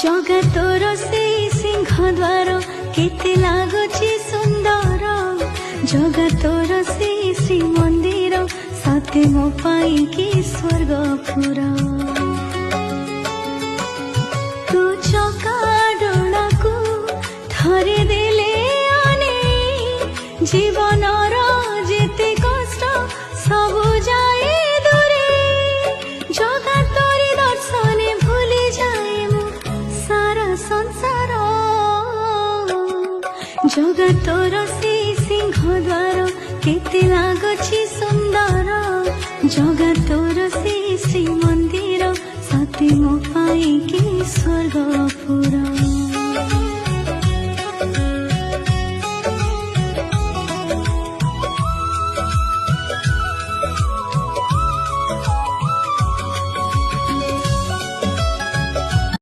जगतर से सिंह द्वार केते लागुची सुंदर जगतर से श्री मंदिर सते मो पाई की स्वर्गपुर तू चका डोला को थरे देले आने जीवनर जेते कष्ट सब जाए दूरे जगतर दर्शने भूली जाए मु सारा संसार जगतर से सिंह द्वार केते लागुची सुंदर जगतर से श्री मंदिर सते मो पाई की स्वर्गपुर।